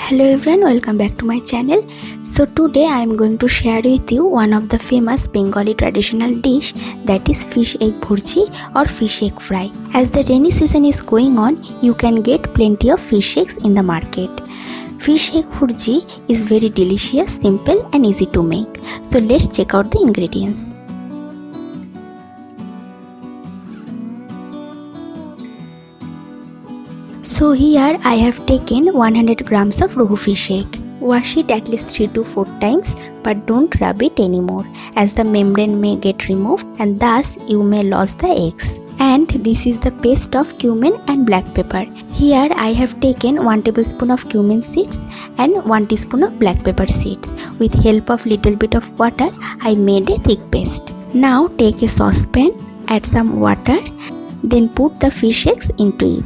Hello everyone, welcome back to my channel. So today I am going to share with you one of the famous Bengali traditional dish, that is fish egg bhurji or fish egg fry. As the rainy season is going on, you can get plenty of fish eggs in the market. Fish egg bhurji is very delicious, simple and easy to make. So let's check out the ingredients. So here I have taken 100 grams of rohu fish egg. Wash it at least 3 to 4 times, but don't rub it anymore, as the membrane may get removed and thus you may lose the eggs. And this is the paste of cumin and black pepper. Here I have taken 1 tablespoon of cumin seeds and 1 teaspoon of black pepper seeds. With help of little bit of water, I made a thick paste. Now take a saucepan, add some water, then put the fish eggs into it.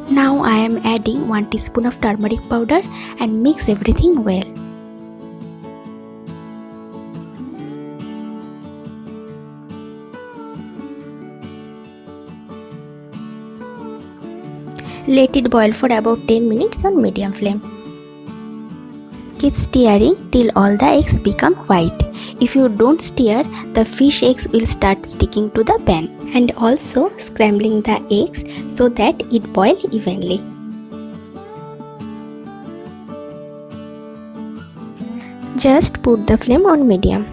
Now I am adding 1 teaspoon of turmeric powder and mix everything well. Let it boil for about 10 minutes on medium flame. Keep stirring till all the eggs become white. If you don't stir, the fish eggs will start sticking to the pan. And also scrambling the eggs so that it boils evenly. Just put the flame on medium.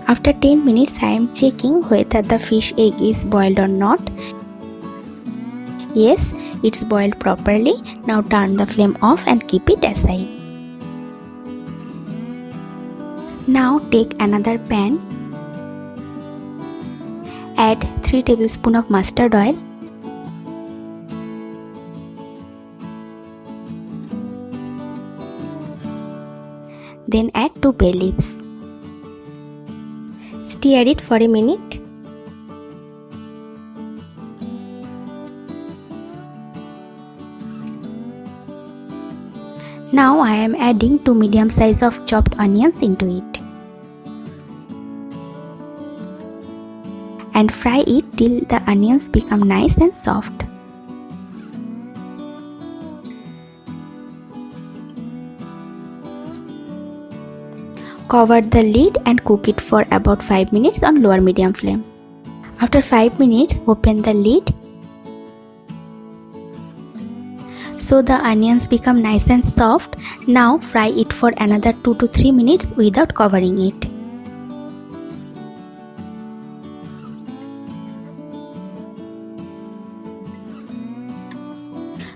After 10 minutes I am checking whether the fish egg is boiled or not. Yes, it's boiled properly. Now turn the flame off and keep it aside. Now take another pan, add 3 tablespoons of mustard oil, then add 2 bay leaves. Stir it for a minute. Now I am adding 2 medium size of chopped onions into it. And fry it till the onions become nice and soft. Cover the lid and cook it for about 5 minutes on lower medium flame. After 5 minutes, open the lid. So the onions become nice and soft. Now fry it for another 2 to 3 minutes without covering it.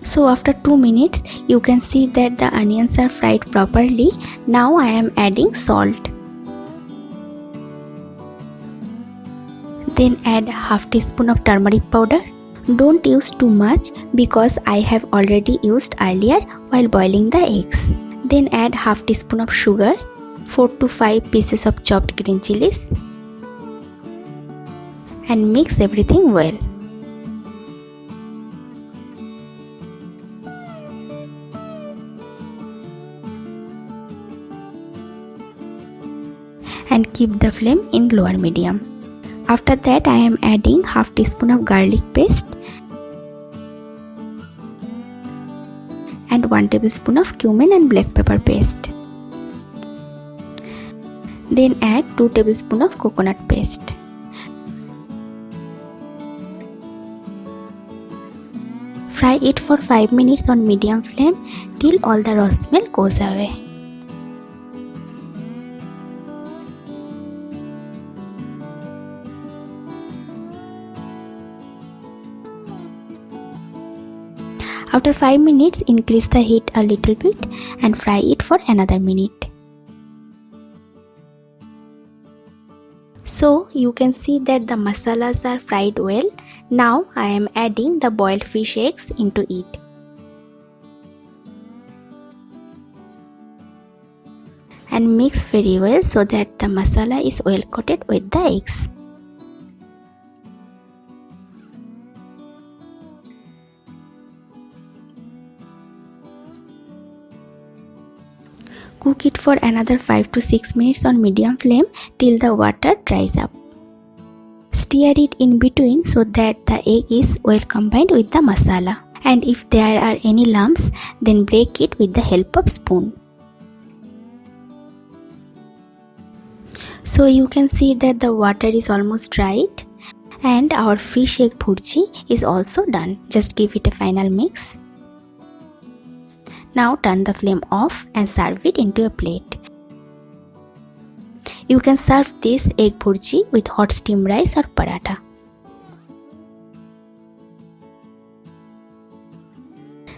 So after 2 minutes, you can see that the onions are fried properly. Now I am adding salt. Then add half teaspoon of turmeric powder. Don't use too much because I have already used earlier while boiling the eggs. Then add half teaspoon of sugar, 4 to 5 pieces of chopped green chilies, and mix everything well. And keep the flame in lower medium. After that I am adding half teaspoon of garlic paste and 1 tablespoon of cumin and black pepper paste. Then add 2 tablespoons of coconut paste. Fry it for 5 minutes on medium flame till all the raw smell goes away. After 5 minutes, increase the heat a little bit and fry it for another minute. So you can see that the masalas are fried well. Now I am adding the boiled fish eggs into it. And mix very well so that the masala is well coated with the eggs. Cook it for another 5 to 6 minutes on medium flame till the water dries up. Stir it in between so that the egg is well combined with the masala. And if there are any lumps, then break it with the help of spoon. So you can see that the water is almost dried and our fish egg bhurji is also done. Just give it a final mix. Now turn the flame off and serve it into a plate. You can serve this egg bhurji with hot steamed rice or paratha.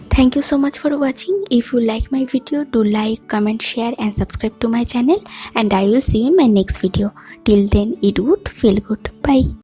Thank you so much for watching. If you like my video, do like, comment, share and subscribe to my channel, and I will see you in my next video. Till then, eat good, feel good. Bye.